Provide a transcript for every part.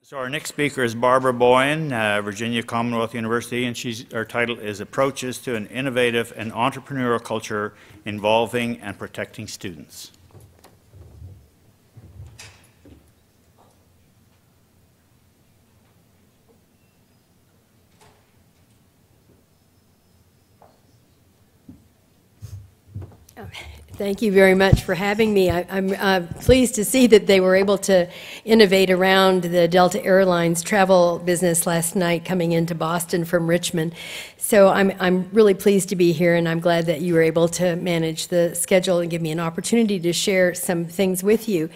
So our next speaker is Barbara Boyan, Virginia Commonwealth University, and her title is Approaches to an Innovative and Entrepreneurial Culture Involving and Protecting Students. Thank you very much for having me. I'm pleased to see that they were able to innovate around the Delta Airlines travel business last night coming into Boston from Richmond. So I'm really pleased to be here, and I'm glad that you were able to manage the schedule and give me an opportunity to share some things with you.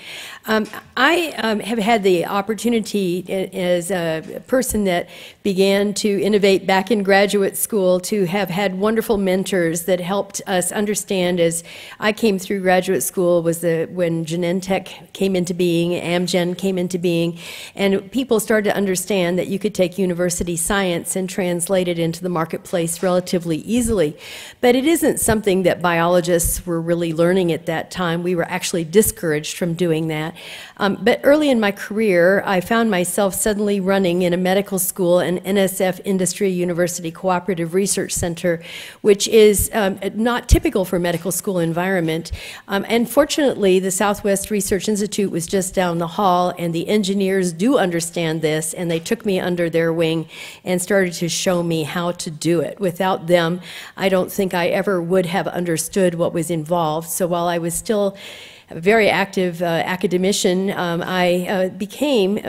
I have had the opportunity as a person that began to innovate back in graduate school to have had wonderful mentors that helped us understand. As I came through graduate school was when Genentech came into being, Amgen came into being, and people started to understand that you could take university science and translate it into the marketplace relatively easily. But it isn't something that biologists were really learning at that time. We were actually discouraged from doing that. But early in my career, I found myself suddenly running in a medical school, an NSF Industry University Cooperative Research Center, which is not typical for a medical school environment. And fortunately, the Southwest Research Institute was just down the hall, and the engineers do understand this, and they took me under their wing and started to show me how to do it. Without them, I don't think I ever would have understood what was involved. So while I was still a very active academician, I became,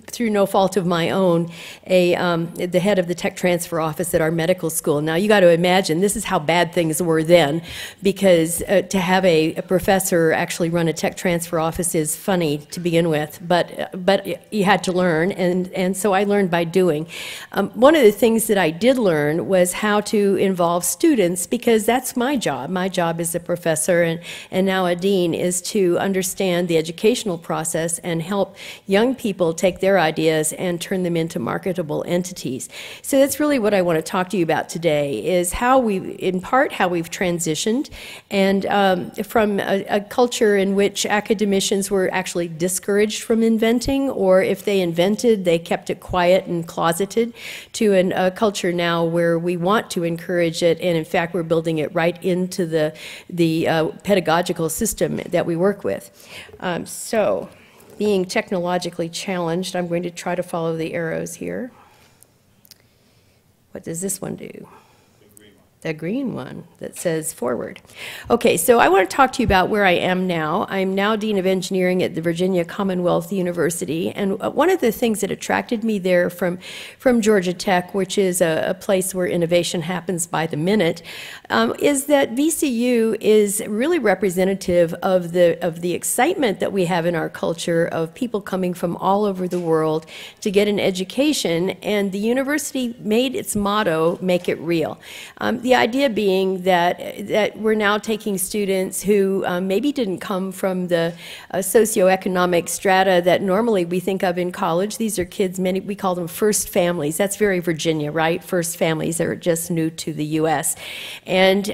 through no fault of my own, the head of the tech transfer office at our medical school. Now you got to imagine this is how bad things were then, because to have a professor actually run a tech transfer office is funny to begin with, but you had to learn, and so I learned by doing. One of the things that I did learn was how to involve students, because that's my job. My job as a professor and now a dean is to understand the educational process and help young people take their ideas and turn them into marketable entities. So that's really what I want to talk to you about today, is how in part, how we've transitioned, and from a culture in which academicians were actually discouraged from inventing, or if they invented, they kept it quiet and closeted, to a culture now where we want to encourage it, and in fact, we're building it right into the pedagogical system that we work with. So, being technologically challenged, I'm going to try to follow the arrows here. What does this one do? The green one that says forward. Okay, so I want to talk to you about where I am now. I'm now Dean of Engineering at the Virginia Commonwealth University, and one of the things that attracted me there from Georgia Tech, which is a place where innovation happens by the minute, is that VCU is really representative of the excitement that we have in our culture of people coming from all over the world to get an education, and the university made its motto, make it real. The idea being that we're now taking students who maybe didn't come from the socioeconomic strata that normally we think of in college. These are kids, we call them first families. That's very Virginia, right? First families that are just new to the U.S. And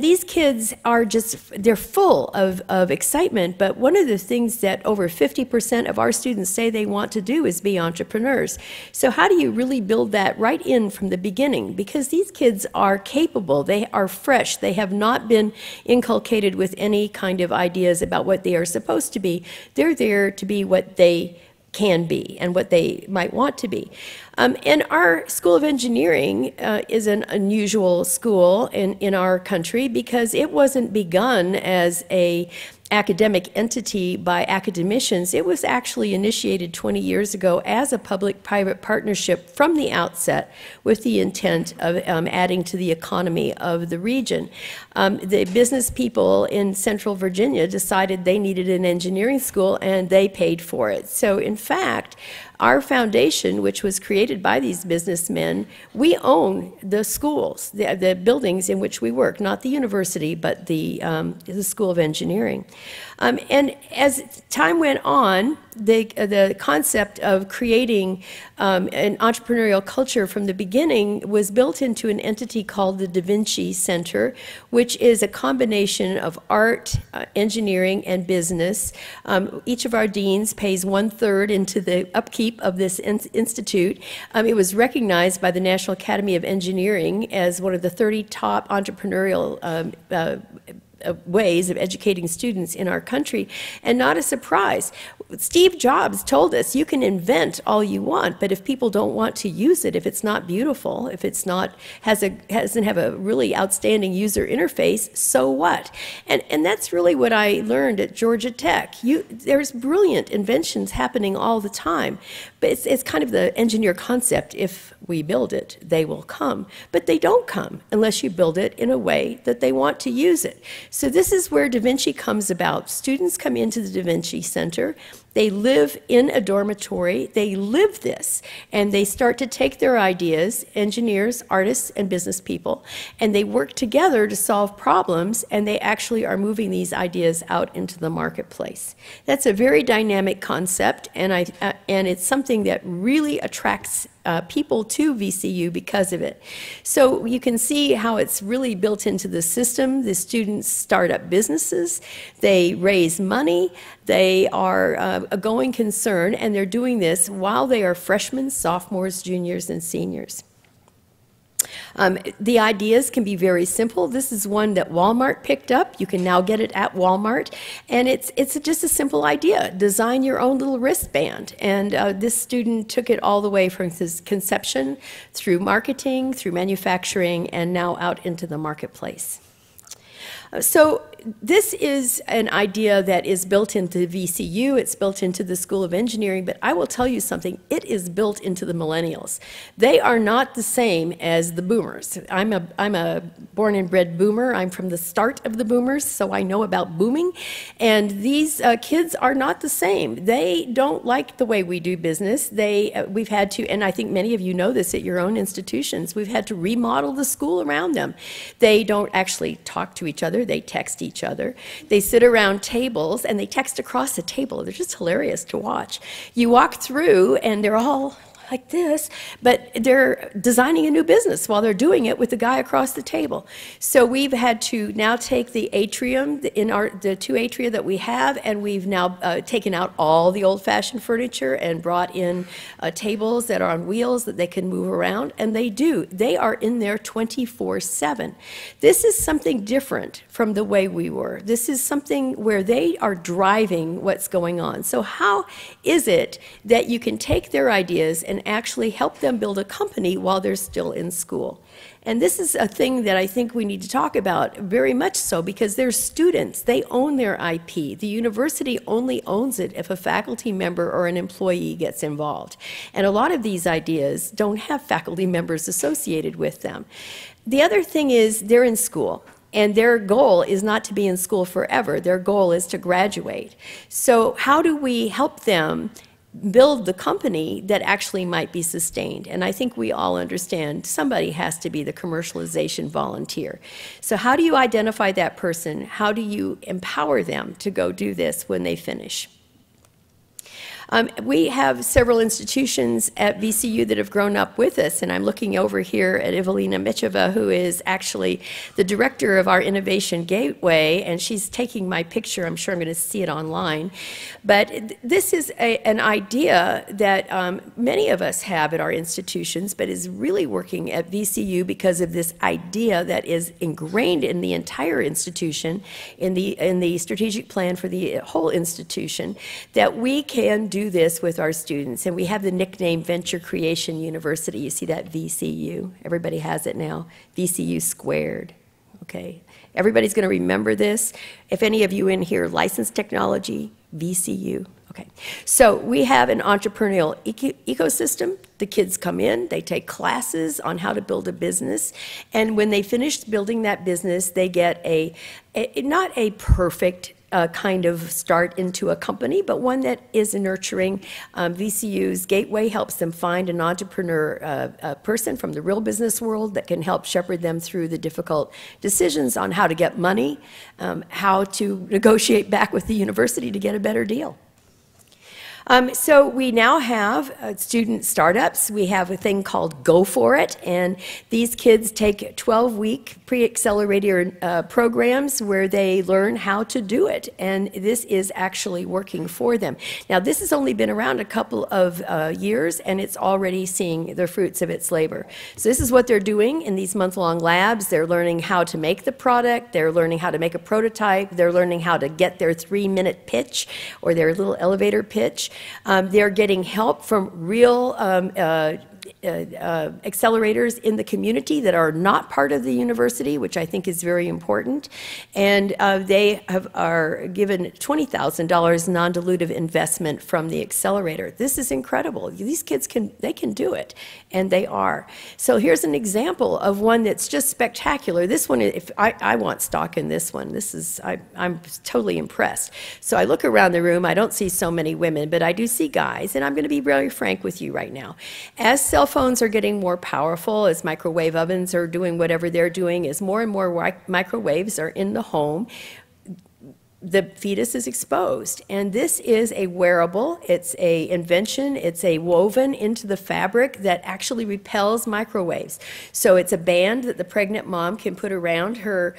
these kids are they're full of excitement, but one of the things that over 50% of our students say they want to do is be entrepreneurs. So how do you really build that right in from the beginning? Because these kids are capable, they are fresh, they have not been inculcated with any kind of ideas about what they are supposed to be. They're there to be what they can be and what they might want to be. And our School of Engineering is an unusual school in our country because it wasn't begun as an academic entity by academicians. It was actually initiated 20 years ago as a public-private partnership from the outset with the intent of adding to the economy of the region. The business people in Central Virginia decided they needed an engineering school, and they paid for it. So in fact, our foundation, which was created by these businessmen, we own the schools, the buildings in which we work, not the university, but the School of Engineering. And as time went on, the concept of creating an entrepreneurial culture from the beginning was built into an entity called the Vinci Center, which is a combination of art, engineering, and business. Each of our deans pays 1/3 into the upkeep of this institute. It was recognized by the National Academy of Engineering as one of the 30 top entrepreneurial ways of educating students in our country, and not a surprise. Steve Jobs told us, you can invent all you want, but if people don't want to use it, if it's not beautiful, if it's not doesn't have a really outstanding user interface, so what? And that's really what I learned at Georgia Tech. There's brilliant inventions happening all the time, but it's kind of the engineer concept. If we build it, they will come. But they don't come unless you build it in a way that they want to use it. So this is where Da Vinci comes about. Students come into the Da Vinci Center. They live in a dormitory. They live this, and they start to take their ideas, engineers, artists, and business people, and they work together to solve problems, and they actually are moving these ideas out into the marketplace. That's a very dynamic concept, and it's something that really attracts people to VCU because of it. So you can see how it's really built into the system. The students start up businesses, they raise money, they are a going concern, and they're doing this while they are freshmen, sophomores, juniors, and seniors. The ideas can be very simple. This is one that Walmart picked up. You can now get it at Walmart. And it's just a simple idea. Design your own little wristband. And this student took it all the way from his conception through marketing, through manufacturing, and now out into the marketplace. So this is an idea that is built into VCU, it's built into the School of Engineering, but I will tell you something, it is built into the millennials. They are not the same as the boomers. I'm a born and bred boomer. I'm from the start of the boomers, so I know about booming. And these kids are not the same. They don't like the way we do business. We've had to, and I think many of you know this at your own institutions, we've had to remodel the school around them. They don't actually talk to each other. They text each other. They sit around tables and they text across the table. They're just hilarious to watch. You walk through and they're all like this, but they're designing a new business while they're doing it with the guy across the table. So we've had to now take the atrium, the two atria that we have, and we've now taken out all the old-fashioned furniture and brought in tables that are on wheels that they can move around, and they do. They are in there 24/7. This is something different from the way we were. This is something where they are driving what's going on. So how is it that you can take their ideas and actually help them build a company while they're still in school? And this is a thing that I think we need to talk about very much so, because they're students. They own their IP. The university only owns it if a faculty member or an employee gets involved. And a lot of these ideas don't have faculty members associated with them. The other thing is they're in school. And their goal is not to be in school forever. Their goal is to graduate. So how do we help them build the company that actually might be sustained? And I think we all understand somebody has to be the commercialization volunteer. So how do you identify that person? How do you empower them to go do this when they finish? We have several institutions at VCU that have grown up with us, and I'm looking over here at Evelina Micheva, who is actually the director of our Innovation Gateway, and she's taking my picture. I'm sure I'm going to see it online. But this is an idea that many of us have at our institutions, but is really working at VCU because of this idea that is ingrained in the entire institution, in the strategic plan for the whole institution, that we can do this with our students. And we have the nickname Venture Creation University. You see that VCU? Everybody has it now. VCU squared. Okay. Everybody's going to remember this. If any of you in here license technology, VCU. Okay. So we have an entrepreneurial ecosystem. The kids come in, they take classes on how to build a business, and when they finish building that business, they get not a perfect kind of start into a company, but one that is nurturing. VCU's Gateway helps them find an entrepreneur, a person from the real business world that can help shepherd them through the difficult decisions on how to get money, how to negotiate back with the university to get a better deal. So we now have student startups. We have a thing called Go For It, and these kids take 12-week pre-accelerator programs where they learn how to do it, and this is actually working for them. Now, this has only been around a couple of years, and it's already seeing the fruits of its labor. So this is what they're doing in these month-long labs. They're learning how to make the product. They're learning how to make a prototype. They're learning how to get their 3-minute pitch or their little elevator pitch. They're getting help from real accelerators in the community that are not part of the university, which I think is very important. And they are given $20,000 non-dilutive investment from the accelerator. This is incredible. These kids can do it, and they are. So here's an example of one that's just spectacular. This one, if I want stock in this one. This is, I'm totally impressed. So I look around the room, I don't see so many women, but I do see guys, and I'm going to be very frank with you right now. As cell phones are getting more powerful, as microwave ovens are doing whatever they're doing, as more and more microwaves are in the home, the fetus is exposed. And this is a wearable, it's an invention, it's a woven into the fabric that actually repels microwaves. So it's a band that the pregnant mom can put around her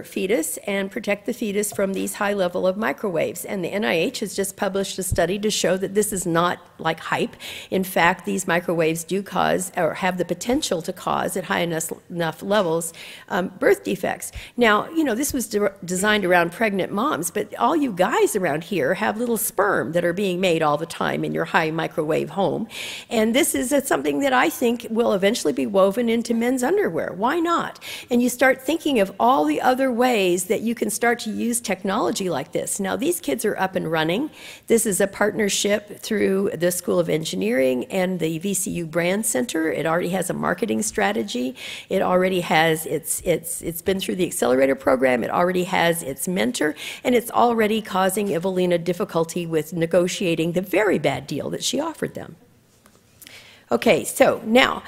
fetus and protect the fetus from these high level of microwaves. And the NIH has just published a study to show that this is not like hype. In fact, these microwaves do cause, or have the potential to cause at high enough levels, birth defects. Now, you know, this was designed around pregnant moms, but all you guys around here have little sperm that are being made all the time in your high microwave home. And this is something that I think will eventually be woven into men's underwear. Why not? And you start thinking of all the other ways that you can start to use technology like this. Now, these kids are up and running. This is a partnership through the School of Engineering and the VCU Brand Center. It already has a marketing strategy. It already has it's been through the accelerator program. It already has its mentor, and it's already causing Evelina difficulty with negotiating the very bad deal that she offered them. Okay, so now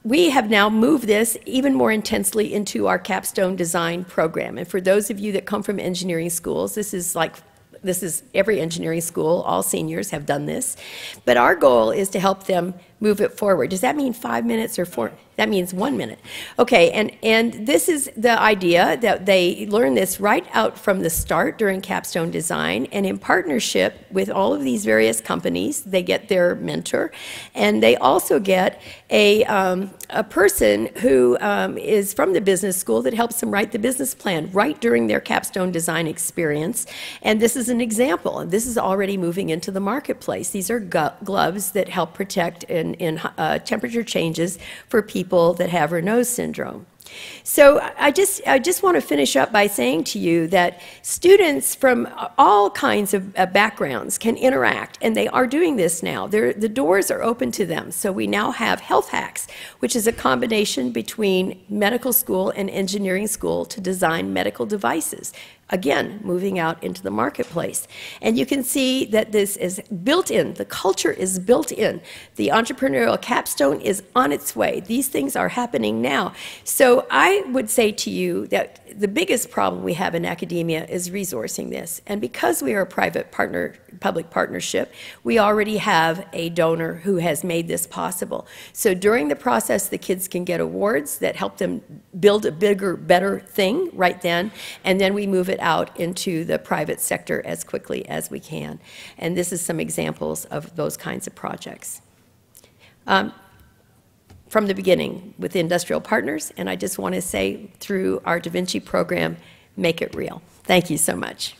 we have now moved this even more intensely into our Capstone Design program. And for those of you that come from engineering schools, this is every engineering school, all seniors have done this. But our goal is to help them move it forward. Does that mean 5 minutes or 4? That means 1 minute. Okay, and this is the idea that they learn this right out from the start during Capstone Design, and in partnership with all of these various companies, they get their mentor, and they also get a person who is from the business school that helps them write the business plan right during their Capstone Design experience. And this is an example, and this is already moving into the marketplace. These are gloves that help protect in temperature changes for people that have Raynaud's syndrome. So I just want to finish up by saying to you that students from all kinds of backgrounds can interact, and they are doing this now. The doors are open to them. So we now have Health Hacks, which is a combination between medical school and engineering school to design medical devices. Again, moving out into the marketplace. And you can see that this is built in. The culture is built in. The entrepreneurial capstone is on its way. These things are happening now. So I would say to you that the biggest problem we have in academia is resourcing this. And because we are a private-public partnership, we already have a donor who has made this possible. So during the process, the kids can get awards that help them build a bigger, better thing right then, and then we move it out into the private sector as quickly as we can. And this is some examples of those kinds of projects. From the beginning with the industrial partners, and I just want to say through our Da Vinci program, make it real. Thank you so much.